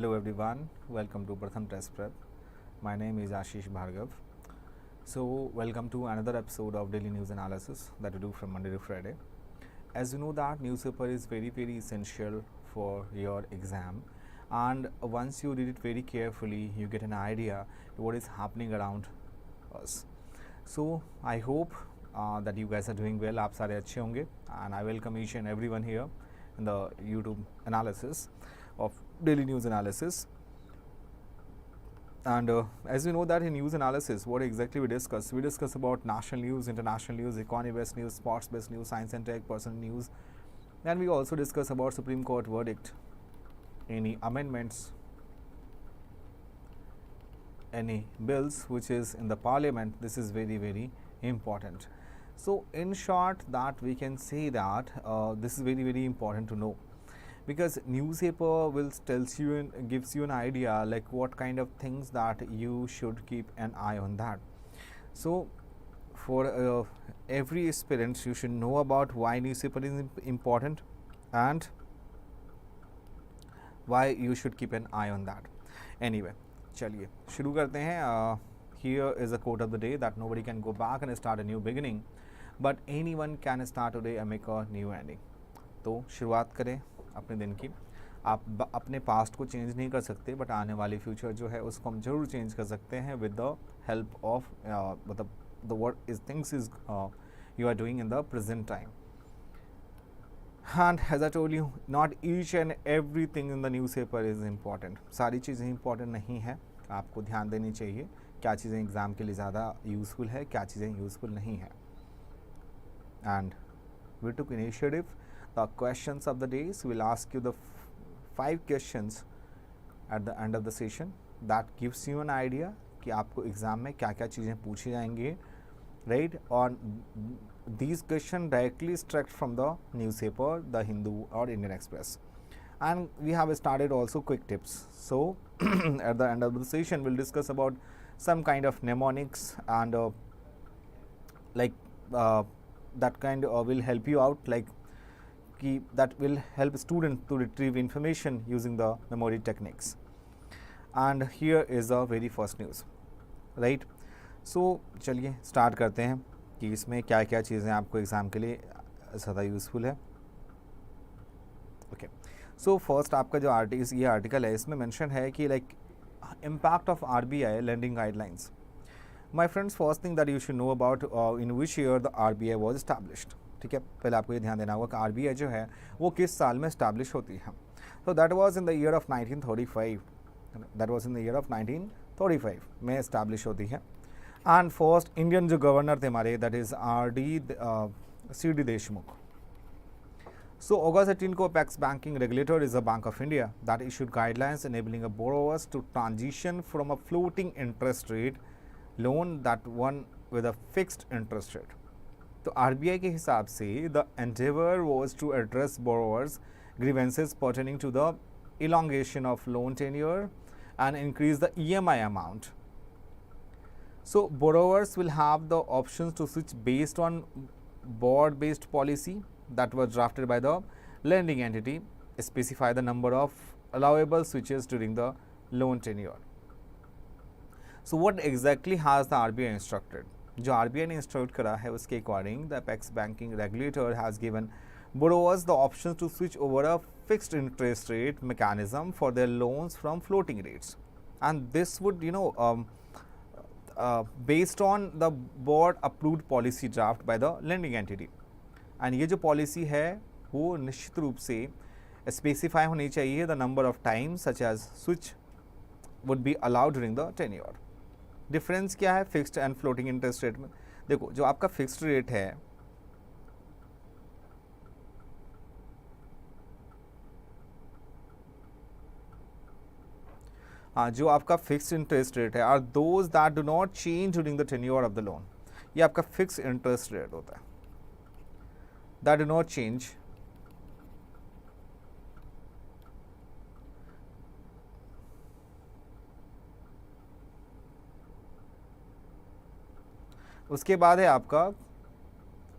Hello everyone, welcome to PRATHAM Test Prep. My name is Ashish Bhargav. So welcome to another episode of daily news analysis that we do from Monday to Friday. As you know that newspaper is very essential for your exam, and once you read it very carefully you get an idea what is happening around us. So I hope that you guys are doing well. आप सारे अच्छे होंगे, and I welcome each and everyone here in the YouTube analysis of daily news analysis. And as you know that in news analysis, what exactly we discuss about national news, international news, economy based news, sports based news, science and tech, personal news, and we also discuss about Supreme Court verdict, any amendments, any bills which is in the parliament. This is very important. So in short, that we can say that this is very important to know, because newspaper will tells you and gives you an idea like what kind of things that you should keep an eye on that. So for every aspirant you should know about why newspaper is important and why you should keep an eye on that. Anyway, चलिए शुरू करते हैं. Here is a quote of the day that nobody can go back and start a new beginning, but anyone can start today and make a new ending. तो शुरुआत करें अपने दिन की. आप अपने पास्ट को चेंज नहीं कर सकते, बट आने वाली फ्यूचर जो है उसको हम जरूर चेंज कर सकते हैं विद द हेल्प ऑफ मतलब the work is things is you are doing in the present time. And as I told you, not each and every thing in the news paper is important. सारी चीज़ें important नहीं है, आपको ध्यान देनी चाहिए क्या चीज़ें एग्ज़ाम के लिए ज़्यादा यूज़फुल है, क्या चीज़ें यूज़फुल नहीं है. And we took initiative. The questions of the day, so we'll ask you the 5 questions at the end of the session that gives you an idea कि आपको एग्ज़ाम में क्या क्या चीज़ें पूछी जाएंगी, right? और these questions directly extract from the newspaper, the Hindu or Indian Express. And we have started also quick tips. So at the end of the session we'll discuss about some kind of mnemonics and that kind will help you out, like that will help students to retrieve information using the memory techniques. And here is the very first news, right? So चलिए start करते हैं कि इसमें क्या क्या चीज़ें आपको exam के लिए ज़्यादा यूज़फुल है. ओके, सो फर्स्ट आपका जो ये आर्टिकल है इसमें मेंशन है कि like impact of RBI lending guidelines. My friends, first thing that you should know about in which year the RBI was established. ठीक है, पहले आपको ये ध्यान देना होगा कि RBI जो है वो किस साल में इस्टेब्लिश होती है. तो that was in the year of 1935 में इस्टेब्लिश होती है. एंड फर्स्ट इंडियन जो गवर्नर थे हमारे, that is C.D. Deshmukh. So August 18 को apex banking regulator is a bank of India that issued guidelines enabling a borrowers to transition from a floating interest rate loan that one with a fixed interest rate. तो RBI के हिसाब से the endeavour was to address borrowers grievances pertaining to the elongation of loan tenure and increase the EMI amount. So borrowers will have the options to switch based on board-based policy that was drafted by the lending entity, specify the number of allowable switches during the loan tenure. So what exactly has the RBI instructed? जो RBI ने instruct करा है उसके according the apex banking regulator has given borrowers the option to switch over a fixed interest rate mechanism for their loans from floating rates, and this would based on the board approved policy draft by the lending entity. and ये जो policy है वो निश्चित रूप से specify होनी चाहिए the number of times such as switch would be allowed during the tenure. Difference क्या है fixed and floating interest rate में? देखो, जो आपका फिक्स्ड रेट है जो आपका फिक्स्ड इंटरेस्ट रेट है are those that do not change during the tenure of the loan. ये आपका फिक्स्ड इंटरेस्ट रेट होता है दैट डू नॉट चेंज. उसके बाद है आपका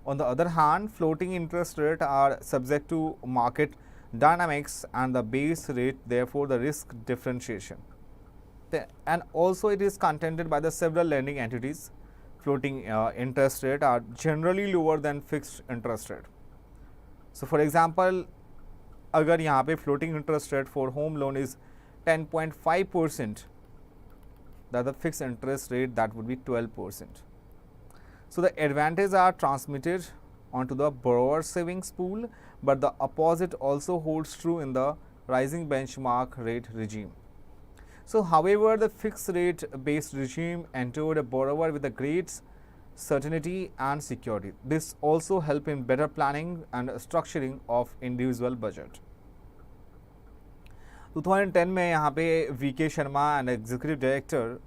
on the other hand floating interest rate are subject to market dynamics and the base rate, therefore the risk differentiation. And also it is contended by the several lending entities. Floating interest rate are generally lower than fixed interest rate. So for example, अगर यहाँ पे floating interest rate for home loan is 10.5%, that the fixed interest rate that would be 12%. So the advantages are transmitted onto the borrower savings pool, but the opposite also holds true in the rising benchmark rate regime. So however, the fixed rate based regime entered a borrower with a great certainty and security. This also help in better planning and structuring of individual budget. 2010 में यहाँ पे VK Sharma, an executive director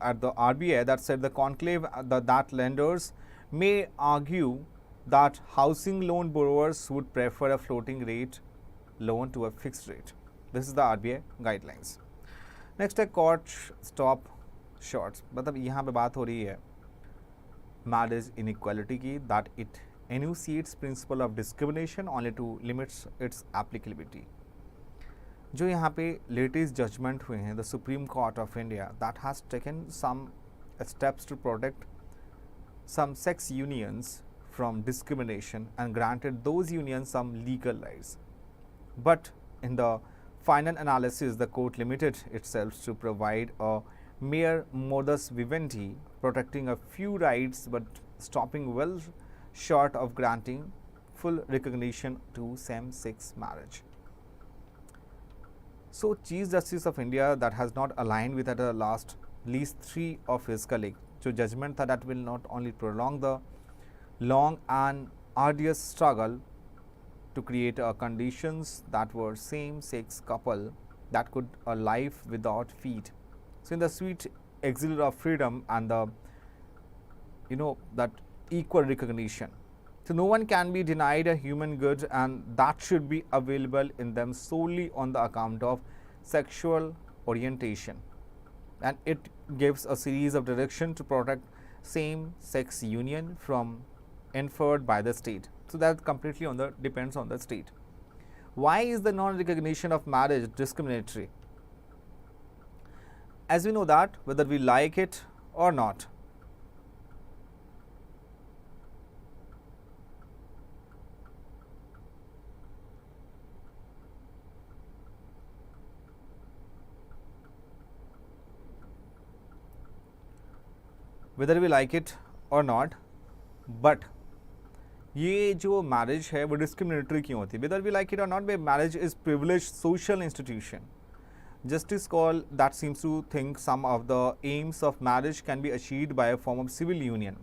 at the RBI, that said the conclave that lenders may argue that housing loan borrowers would prefer a floating rate loan to a fixed rate. This is the RBI guidelines. Next है caught stop shorts. मतलब यहाँ पे बात हो रही है marriage inequality की, that it enunciates principle of discrimination only to limits its applicability. जो यहाँ पे लेटेस्ट जजमेंट हुए हैं, the Supreme Court of India that has taken some steps to protect some sex unions from discrimination and granted those unions some legal rights. But in the final analysis, the court limited itself to provide a mere modus vivendi, protecting a few rights but stopping well short of granting full recognition to same-sex marriage. So, Chief Justice of India that has not aligned with at last least 3 of his colleagues, जो judgment था that will not only prolong the long and arduous struggle to create conditions that were same-sex couple that could a life without feet. So in the sweet exile of freedom and the that equal recognition. So no one can be denied a human good, and that should be available in them solely on the account of sexual orientation. And it gives a series of direction to protect same-sex union from inferred by the state. So that completely depends on the state. Why is the non-recognition of marriage discriminatory? As we know that whether we like it or not, but ये जो marriage है वो discriminatory क्यों होती है? Whether we like it or not, marriage is privileged social institution. Justice call that seems to think some of the aims of marriage can be achieved by a form of civil union.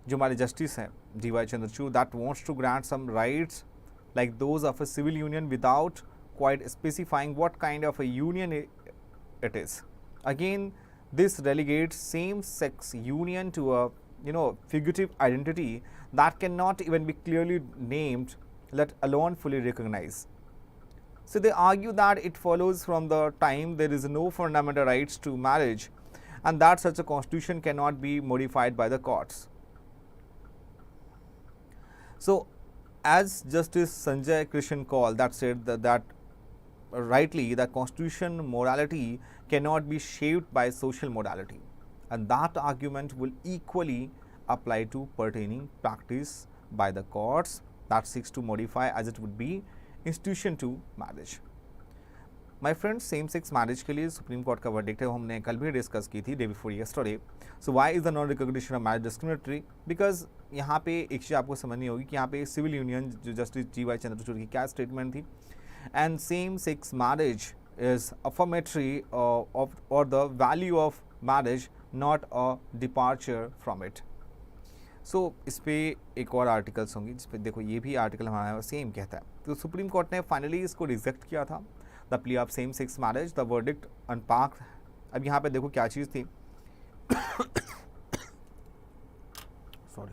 जो हमारे justice हैं DY Chandrachud, that wants to grant some rights like those of a civil union without quite specifying what kind of a union it is. Again, this relegates same-sex union to a figurative identity that cannot even be clearly named, let alone fully recognized. So they argue that it follows from the time there is no fundamental rights to marriage, and that such a constitution cannot be modified by the courts. So as Justice Sanjay Krishan Kaul that said that rightly that constitution morality cannot be shaped by social morality, and that argument will equally apply to pertaining practice by the courts that seeks to modify as it would be institution to marriage. My friends, same sex marriage के लिए supreme Court का verdict है, हमने कल भी discuss की थी, day before yesterday. So why is the non recognition of marriage discriminatory? Because यहाँ पे एक चीज़ आपको समझनी होगी कि यहाँ पे सिविल यूनियन जो जस्टिस GY चंद्रचूड़ की क्या स्टेटमेंट थी, and same sex marriage is affirmatory और the value of marriage not a departure from it. So इस पर एक और आर्टिकल्स होंगी जिस पर देखो ये भी आर्टिकल हमारा सेम कहता है. तो सुप्रीम कोर्ट ने फाइनली इसको रिजेक्ट किया था, the plea of same sex marriage, the verdict unpacked. अब यहाँ पे देखो क्या चीज़ थी, सॉरी,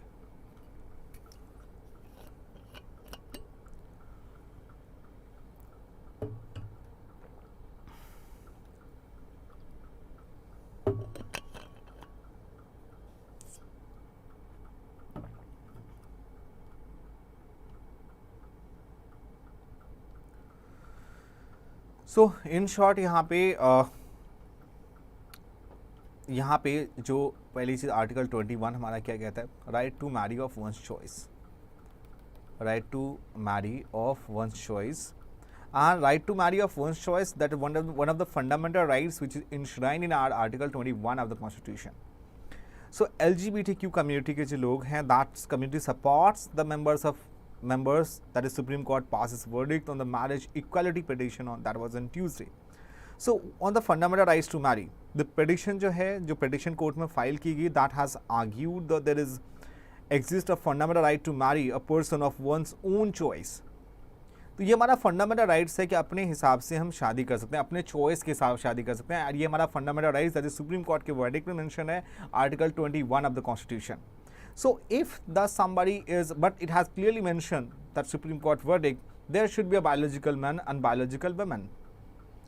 सो इन शॉर्ट यहाँ पे जो पहली चीज़ आर्टिकल 21 हमारा क्या कहता है, right to marry of one's choice, right to marry of one's choice, and right to marry of one's choice, that is one of the fundamental rights which is enshrined in our article 21 of the constitution. So LGBTQ community के जो लोग हैं, that community supports the members that is Supreme Court passes verdict on the marriage equality petition on that was on Tuesday. So on the fundamental rights to marry, the petition जो है, जो petition court में file की गई, that has argued that there is exist a fundamental right to marry a person of one's own choice. तो ये हमारा fundamental rights है कि अपने हिसाब से हम शादी कर सकते हैं, अपने चॉइस के हिसाब शादी कर सकते हैं, और ये हमारा fundamental rights that is Supreme Court के वर्डिक्ट में मेंशन है article 21 of the constitution. So if the somebody is, but it has clearly mention that Supreme Court verdict there should be a biological man and biological women.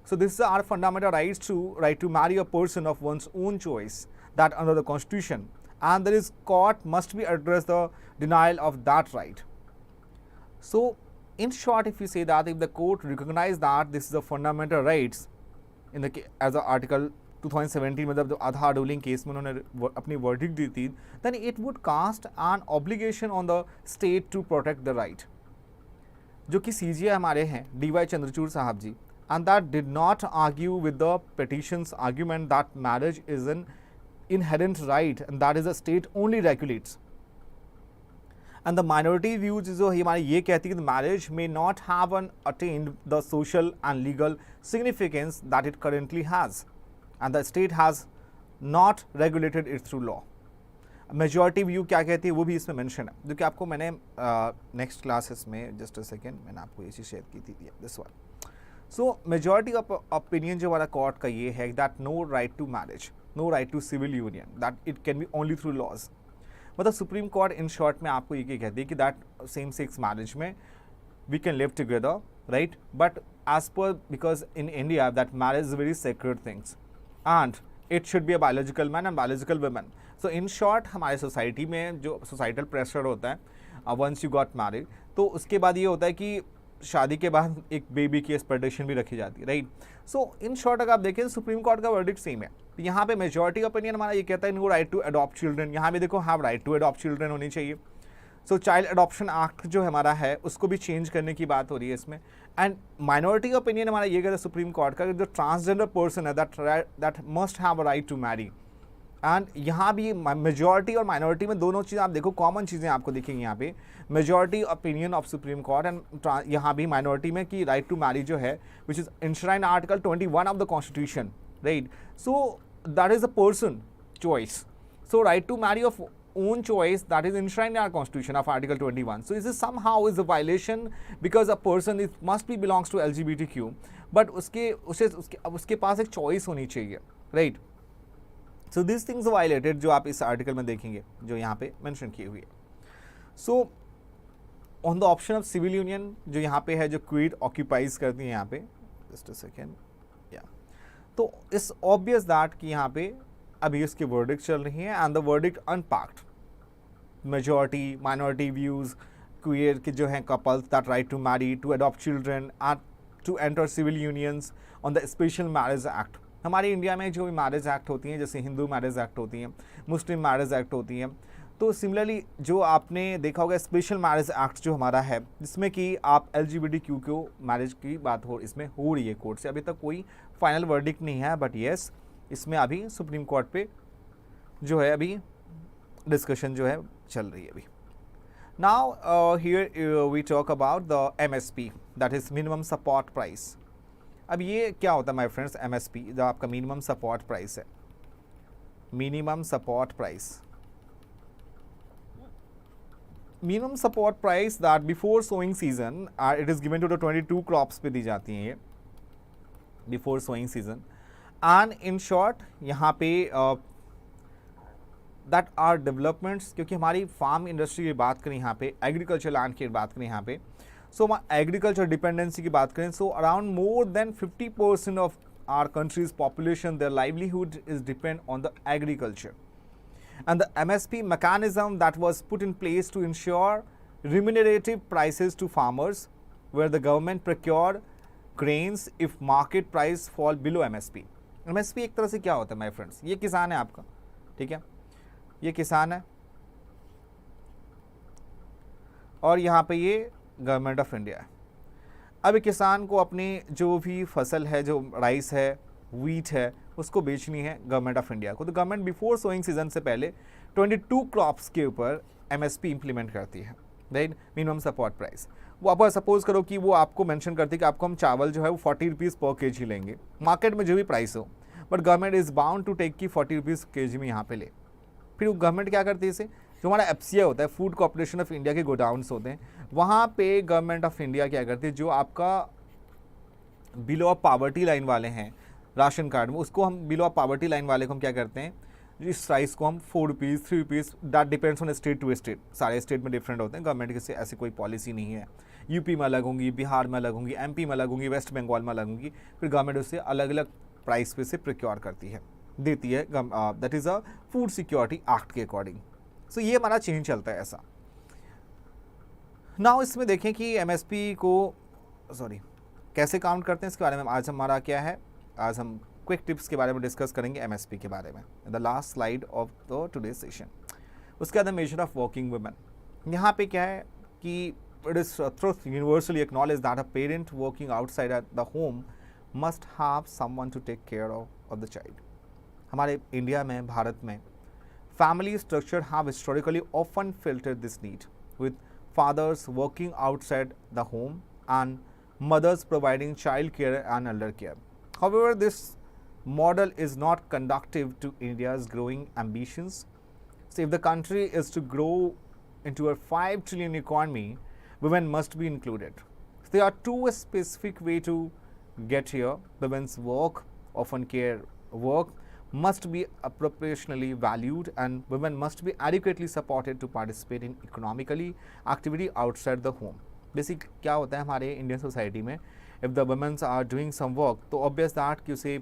So this is our fundamental right to marry a person of one's own choice that under the constitution, and there is court must be address the denial of that right. So in short, if you say that if the court recognize that this is a fundamental rights in the as a article 2017 मतलब जो आधार ruling case में उन्होंने अपनी verdict दी थी, then it would cast an obligation on the state to protect the right. जो कि CJI हमारे हैं DY चंद्रचूड़ साहब जी, and that did not argue with the petition's argument that marriage is an inherent right and that is a state only regulates. And the minority views जो हमारी ये कहती है कि marriage may not have attained the social and legal significance that it currently has, and the state has not regulated it through law. Majority view क्या कहती है वो भी इसमें मेंशन है, जो कि आपको मैंने नेक्स्ट क्लासेस में, जस्ट अ सेकेंड, मैंने आपको ये चीज़ शेयर की थी, this one. So majority of opinion जो हमारा कोर्ट का ये है that no right to marriage, no right to civil union, that it can be only through laws. मतलब सुप्रीम कोर्ट इन शॉर्ट में आपको ये कहती है कि दैट सेम सेक्स मैरिज में we can live together, right, but as पर because in India that marriage is very sacred things and it should be a biological man and biological women. So in short हमारे society में जो societal pressure होता है once you got married, तो उसके बाद ये होता है कि शादी के बाद एक बेबी की एक्सपेक्टेशन भी रखी जाती है, राइट. सो इन शॉर्ट अगर आप देखें सुप्रीम कोर्ट का वर्डिक्ट सेम है. तो यहाँ पे मेजॉरिटी ओपिनियन हमारा ये कहता है no right to adopt children, यहाँ पे देखो have right to adopt children होनी चाहिए. सो चाइल्ड अडॉप्शन एक्ट जो हमारा है उसको भी चेंज करने की बात हो रही है इसमें. एंड माइनॉरिटी ओपिनियन हमारा ये कहता है सुप्रीम कोर्ट का जो ट्रांसजेंडर पर्सन है that must have a right to marry. And यहाँ भी मेजॉरिटी और माइनॉरिटी में दोनों चीज़ें आप देखो कॉमन चीज़ें आपको दिखेंगी यहाँ पे. Majority opinion of supreme court and यहाँ भी माइनॉरिटी में कि राइट टू मैरी जो है which is enshrined article 21 of the constitution, right. So that is a person choice. So right to marry of own choice that is enshrined in our constitution of article 21. So this is somehow is a violation because a person is must be belongs to LGBTQ, but उसके पास एक choice होनी चाहिए, right. So this things violated जो आप इस article में देखेंगे जो यहाँ पे मेंशन की हुई है. So on the option of civil union जो यहाँ पे है, जो क्यूएट ऑक्यूपाइज करती है यहाँ पे, जस्ट अ सेकेंड, या तो इट्स ऑब्वियस दैट कि यहाँ पे अभी इसके वर्डिक्ट चल रही हैं and the verdict unpacked majority minority views queer के जो हैं couples that right to marry, to adopt children and to enter civil unions on the special marriage act. हमारे इंडिया में जो भी मैरिज एक्ट होती हैं, जैसे हिंदू मैरिज एक्ट होती हैं, मुस्लिम मैरिज एक्ट होती हैं, तो सिमिलरली जो आपने देखा होगा स्पेशल मैरिज एक्ट जो हमारा है जिसमें कि आप LGBTQ को मैरिज की बात इसमें हो रही है कोर्ट से. अभी तक कोई फाइनल वर्डिक्ट नहीं है, बट येस इसमें अभी सुप्रीम कोर्ट पे जो है अभी डिस्कशन जो है चल रही है अभी. Now here we talk about the MSP that is minimum support price. अब ये क्या होता है माय फ्रेंड्स, MSP जो आपका मिनिमम सपोर्ट प्राइस है, minimum support price, minimum support price that before sowing season it is given to the 22 crops पे दी जाती हैं ये before sowing season. And in short यहाँ पे दैट आर डेवलपमेंट्स, क्योंकि हमारी फार्म इंडस्ट्री की बात करें यहाँ पे, एग्रीकल्चर लैंड की बात करें यहाँ पे, सो एग्रीकल्चर डिपेंडेंसी की बात करें, so around more than 50% of our country's population their livelihood is depend on the agriculture. And the MSP mechanism that was put in place to ensure remunerative prices to farmers, where the government procured grains if market price fall below MSP. MSP एक तरह से क्या होता है my friends, ये किसान है आपका, ठीक है, ये किसान है और यहाँ पे ये गवर्नमेंट ऑफ इंडिया है। अब किसान को अपनी जो भी फसल है, जो राइस है, व्हीट है, उसको बेचनी है गवर्नमेंट ऑफ इंडिया को, तो गवर्नमेंट बिफोर सोइंग सीजन से पहले 22 क्रॉप्स के ऊपर MSP इंप्लीमेंट करती है, राइट, मिनिमम सपोर्ट प्राइस। वो आप सपोज करो कि वो आपको मेंशन करती है कि आपको हम चावल जो है वो 40 रुपीज़ पर केजी लेंगे, मार्केट में जो भी प्राइस हो, but government is bound to take की 40 रुपीज़ केजी में यहाँ पे ले। फिर वो गवर्नमेंट क्या करती है, इसे जो हमारा FCI होता है, फूड कॉर्पोरेशन ऑफ इंडिया के गोडाउन्स होते हैं, वहाँ पे गवर्नमेंट ऑफ इंडिया क्या करती है, जो आपका बिलो ऑफ पावर्टी लाइन वाले हैं राशन कार्ड में, उसको हम बिलो ऑफ पावर्टी लाइन वाले को हम क्या करते हैं, इस राइस को हम 4 rupees 3 rupees, that depends on state to state, सारे स्टेट में डिफरेंट होते हैं, गवर्नमेंट की ऐसी कोई पॉलिसी नहीं है, यूपी में अलग होंगी, बिहार में अलग होंगी, MP में अलग होंगी, वेस्ट बंगाल में अलग होंगी, फिर गवर्नमेंट उससे अलग अलग प्राइस पे से प्रोक्योर करती है, देती है, that is a food security act के अकॉर्डिंग। सो ये हमारा चेंज चलता है ऐसा। नाउ इसमें देखें कि MSP को कैसे काउंट करते हैं, इसके बारे में आज हमारा क्या है, आज हम क्विक टिप्स के बारे में डिस्कस करेंगे MSP के बारे में, the last slide of the today session. उसके बाद मेजर ऑफ वर्किंग वुमेन, यहाँ पे क्या है कि it is truth universally acknowledge that a parent working outside at the home must have someone to take care of the child. हमारे India में, भारत में, family structure have historically often filtered this need, with fathers working outside the home and mothers providing child care and elder care. However, this model is not conducive to India's growing ambitions. So, if the country is to grow into a 5 trillion economy, women must be included. So, there are two specific ways to get here. Women's work, often care work, must be proportionally valued and women must be adequately supported to participate in economically activity outside the home. Basic क्या होता है हमारे Indian society में, if the women are doing some work, तो obvious that कि उसे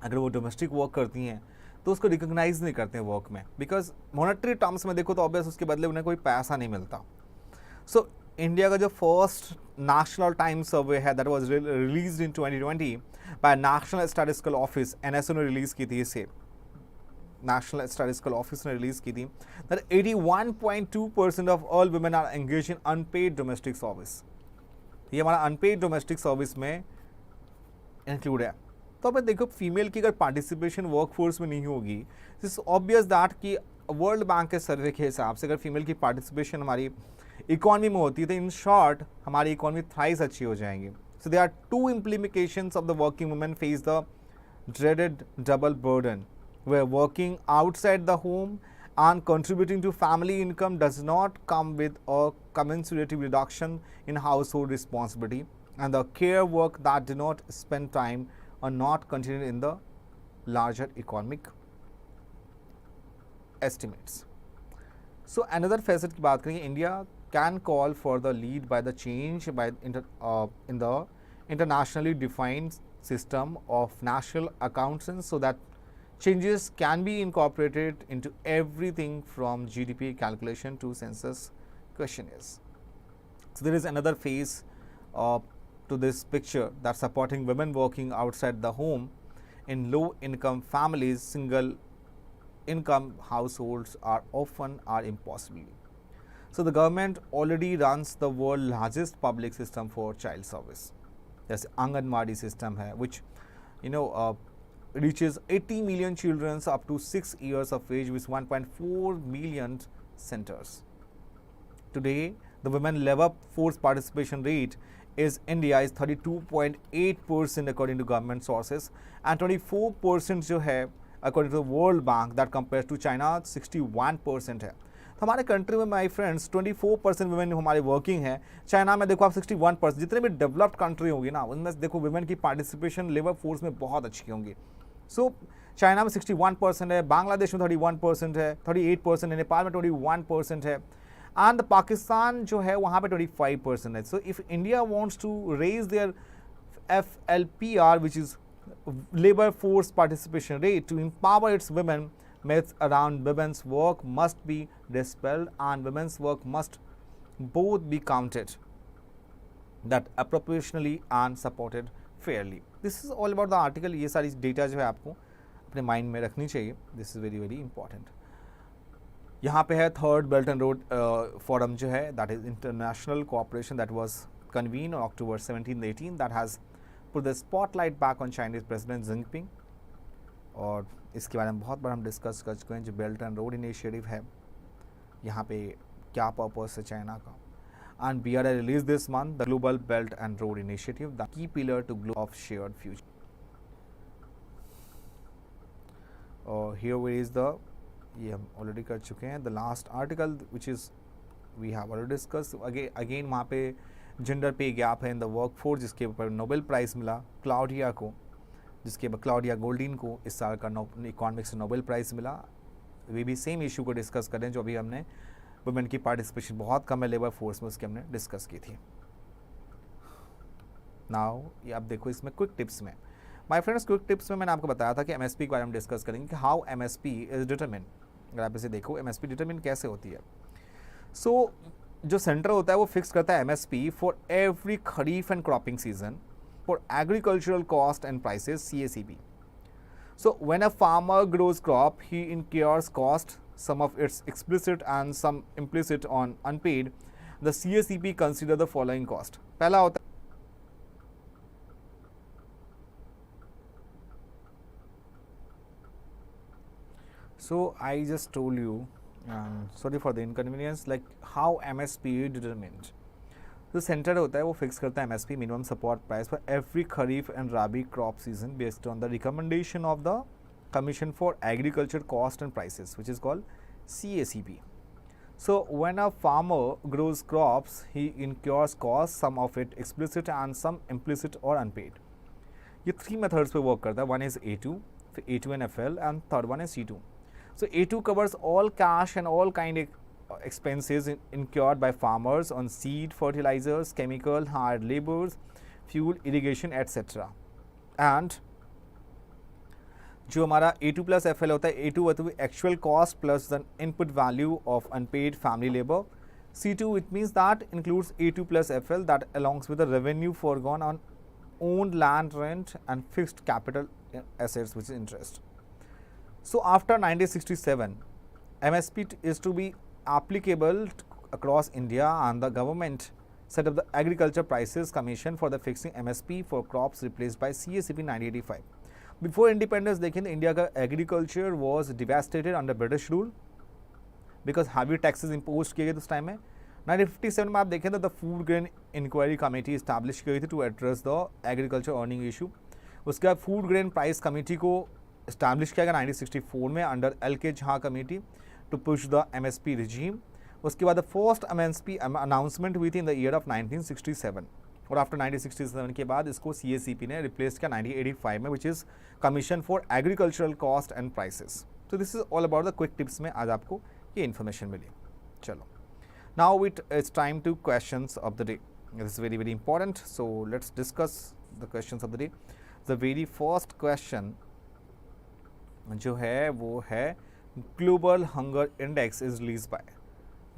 अगर वो डोमेस्टिक वर्क करती हैं तो उसको रिकॉग्नाइज नहीं करते हैं वर्क में, बिकॉज मॉनेटरी टर्म्स में देखो तो ऑब्वियस उसके बदले उन्हें कोई पैसा नहीं मिलता। सो इंडिया का जो फर्स्ट नेशनल टाइम सर्वे है that was released in 2020 by national statistical office, NSO ने रिलीज़ की थी इसे, नेशनल स्टैटिस्टिकल ऑफिस ने रिलीज़ की थी, that 81.2% of all women are engage in unpaid domestic service. ये हमारा अनपेड डोमेस्टिक सर्विस में इंक्लूड है। तो अब देखो फीमेल की अगर पार्टिसिपेशन वर्कफोर्स में नहीं होगी, इट्स ऑब्वियस दैट कि वर्ल्ड बैंक के सर्वे के हिसाब से अगर फीमेल की पार्टिसिपेशन हमारी इकॉनमी में होती है तो इन शॉर्ट हमारी इकॉनमी थ्राइस अच्छी हो जाएंगी। So there are two implications of the working women face the dreaded double burden where working outside the home and contributing to family income does not come with a commensurate reduction in household responsibility, and the care work that do not spend time are not considered in the larger economic estimates. So another facet की बात करेंगे, India can call for the lead by the change by in the internationally defined system of national accountants so that changes can be incorporated into everything from GDP calculation to census questionnaires. So there is another phase to this picture that supporting women working outside the home in low income families, single income households are impossible. So the government already runs the world's largest public system for child service. जैसे anganwadi system है which reaches 80 million children up to 6 years of age with 1.4 million centers. Today, the women labor force participation rate is India is 32.8% according to government sources and 24% जो है according to the World Bank that compares to China 61% है। तो हमारे country में my friends 24% women हमारे working है, China में देखो आप 61%, जितने भी डेवलप्ड कंट्री होगी ना उनमें देखो वुमेन की पार्टिसिपेशन लेबर फोर्स में बहुत अच्छी होंगी। सो चाइना में 61% है, बांग्लादेश में 31% है, 38% है, नेपाल में 21% है, एंड पाकिस्तान जो है वहाँ पे 25% है। So if India wants to raise their FLPR which is labor force participation rate to empower its women, myths around women's work must be dispelled and women's work must both be counted. that appropriationally and supported fairly. This is all about the article. ये सारी data जो है आपको अपने mind में रखनी चाहिए. This is very very important. यहाँ पे है third belt and road forum जो है, that is international cooperation that was convene on October 17-18, that has put the spotlight back on Chinese president Jinping. और इसके बारे में बहुत बार हम डिस्कस कर चुके हैं. जो बेल्ट एंड रोड इनिशिएटिव है, यहाँ पे क्या पर्पस है चाइना का. And BRI released this month the Global Belt and Road Initiative, the key pillar to of shared future. Here is the, ये हम ऑलरेडी कर चुके हैं. The last article which is we have already discussed. Again वहाँ पे gender पे gap है in the work force, जिसके ऊपर नोबेल प्राइज़ मिला क्लाउडिया को, जिसके क्लाउडिया गोल्डिन को इस साल का इकोनॉमिक्स से नोबेल प्राइज़ मिला. वे भी सेम इशू को डिस्कस करें जो अभी हमने वुमेन की पार्टिसिपेशन बहुत कम है लेबर फोर्स में, उसकी हमने डिस्कस की थी. नाउ ये आप देखो इसमें क्विक टिप्स में, माय फ्रेंड्स, क्विक टिप्स में मैंने आपको बताया था कि एमएसपी के बारे में डिस्कस करेंगे कि हाउ एमएसपी इज डिटरमिन. अगर आप इसे देखो एमएसपी डिटरमिन कैसे होती है. सो जो सेंटर होता है वो फिक्स करता है MSP for every kharif and cropping season for agricultural cost and prices, CACP. So when a farmer grows crop he incurs cost, some of its explicit and some implicit on unpaid, the CACP consider the following cost. पहला होता है so I just told you, sorry for the inconvenience, like how MSP is determined. जो centre होता है वो fix करता है MSP, minimum support price, for every kharif and rabi crop season based on the recommendation of the Commission for Agriculture Cost and Prices, which is called CACP. So when a farmer grows crops, he incurs costs, some of it explicit and some implicit or unpaid. ये three methods पे work करता है. One is A2, फिर A2NFL and third one is C2. So A2 covers all cash and all kind of expenses incurred by farmers on seed, fertilizers, chemical, hired laborers, fuel, irrigation, etc. And जो हमारा A2+FL होता है, A2 होता है actual cost plus the input value of unpaired family labour. C2 it means that includes A2+FL that alongs with the revenue foregone on owned land rent and fixed capital assets, which is interest. So after 1967, MSP is to be applicable across India, and the government set up the Agriculture Prices Commission for the fixing MSP for crops, replaced by CACP 1985. Before independence देखें तो India का agriculture was devastated under British rule because heavy taxes impose किए गए उस time में. 1957 में आप देखें तो the food grain inquiry committee establish की गई थी to address the agriculture earning issue. उसके बाद फूड ग्रेन प्राइस कमेटी को इस्टेब्लिश किया गया 1964 में under LK Jha committee to push the MSP regime. उसके बाद द फर्स्ट MSP अनाउंसमेंट हुई थी इन द ईयर ऑफ 1967, और आफ्टर 1967 के बाद इसको CACP ने रिप्लेस किया 1985 में, which is commission for agricultural cost and prices. तो this is all about the quick tips में आज आपको ये इन्फॉर्मेशन मिली. चलो, now it is time to questions of the day. This is very very important, so let's discuss the questions of the day. The very first question जो है वो है global hunger index is release by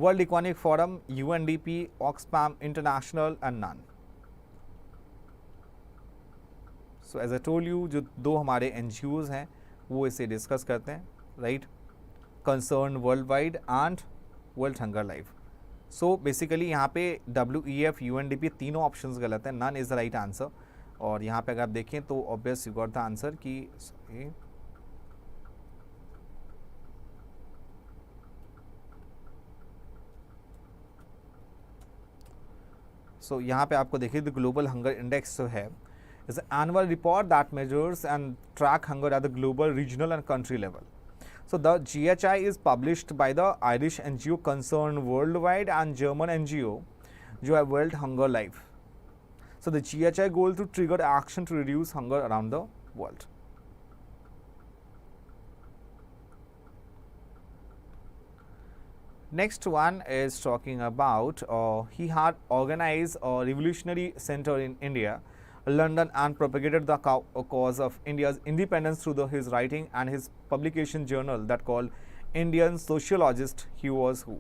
world economic forum, UNDP, Oxfam international and none. So as I told you, जो दो हमारे NGOs हैं वो इसे डिस्कस करते हैं, right, concern world wide and world hunger life. So basically यहाँ पे WEF, UNDP तीनों ऑप्शंस गलत हैं, none is the right answer. और यहाँ पे अगर आप देखें तो obvious you got the answer कि सो यहाँ पे आपको देखिए द ग्लोबल हंगर इंडेक्स जो है is an annual report that measures and track hunger at the global, regional and country level. So the GHI is published by the Irish NGO Concern Worldwide and German NGO जो है World Hunger Life. So the GHI goal to trigger action to reduce hunger around the world. Next one is talking about he had organized a revolutionary center in India, London, and propagated the cause of India's independence through his writing and his publication journal that called Indian Sociologist. He was who?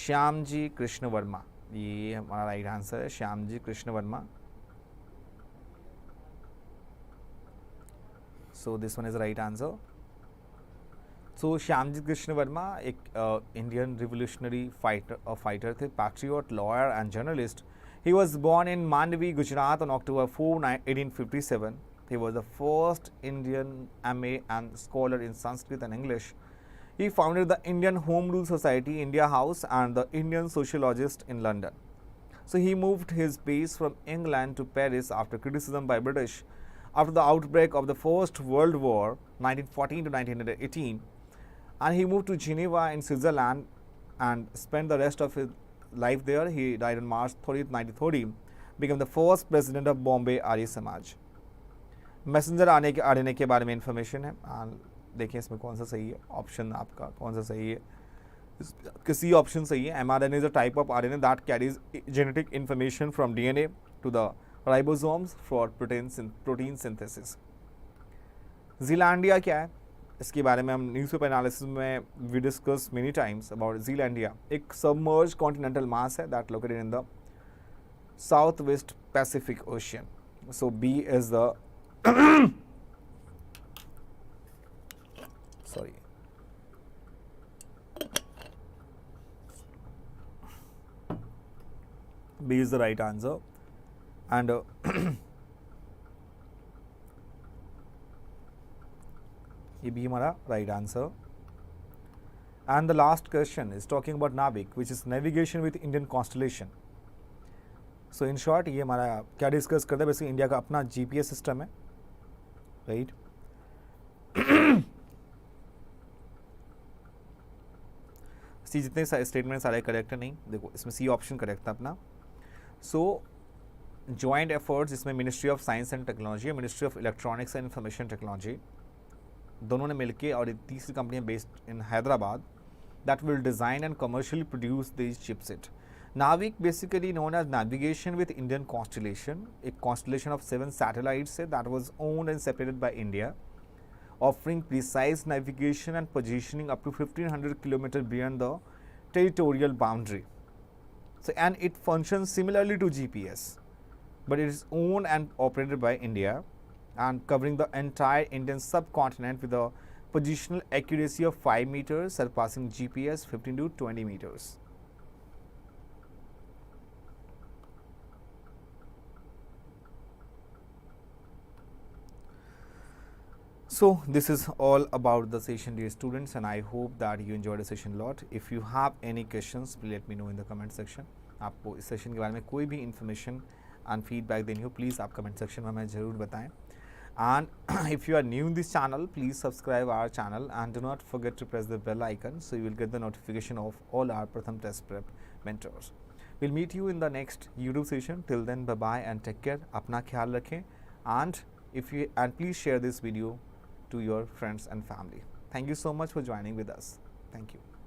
Shyamji Krishna Verma, ये हमारा right answer है, Shyamji Krishna Verma. So this one is the right answer. So Shyamji Krishna Verma एक Indian revolutionary fighter थे, patriot, lawyer and journalist. He was born in Mandvi, Gujarat on October 4, 1857. He was the first Indian MA and scholar in Sanskrit and English. He founded the Indian Home Rule Society, India House, and the Indian Sociologist in London. So he moved his base from England to Paris after criticism by British. After the outbreak of the First World War, 1914 to 1918, and he moved to Geneva in Switzerland and spent the rest of his life there. He died on March 30th, 1930, became the first president of Bombay Arya Samaj. Messenger आने के बारे में information है. देखिए इसमें कौन सा सही है, ऑप्शन आपका कौन सा सही है, किसी ऑप्शन सही है. mRNA is a type of RNA that carries genetic information from DNA to the ribosomes for protein synthesis. Zealandia क्या है, इसके बारे में हम न्यूज़पेपर एनालिसिस में we discuss many times about Zealandia. एक सबमर्ज कॉन्टिनेंटल मास है that located in the south west Pacific ocean. So B is the sorry B is the right answer. And ये भी हमारा right answer. And the last question is talking about NAVIC, which is navigation with Indian constellation. So in short ये हमारा क्या discuss करता है, basically India का अपना GPS सिस्टम है, राइट. सी जितने सारे स्टेटमेंट सारे करेक्ट है नहीं, देखो इसमें सी ऑप्शन करेक्ट था अपना. सो जॉइंट एफर्ट्स, जिसमें ministry of science and technology, ministry of electronics and information technology दोनों ने मिलके, और एक तीसरी कंपनी है based in Hyderabad, that will design and commercially produce this chipset. NavIC basically known as navigation with Indian constellation, एक constellation of 7 satellites है that was owned and separated by India, offering precise navigation and positioning up to 1500 km beyond the territorial boundary. So, and it functions similarly to GPS, but it is owned and operated by India and covering the entire Indian subcontinent with a positional accuracy of 5 meters, surpassing GPS 15 to 20 meters. So this is all about the session, dear students, and I hope that you enjoyed the session a lot. If you have any questions, please let me know in the comment section. आपको इस session के बारे में कोई भी information and feedback देनी हो, please आप कमेंट सेक्शन में हमें ज़रूर बताएं. And if you are new in this channel, please subscribe our channel and do not forget to press the bell icon so you will get the notification of all our Pratham Test Prep mentors. We'll meet you in the next YouTube session. Till then, bye bye and take care. अपना ख्याल रखें, and please share this video to your friends and family. Thank you so much for joining with us. Thank you.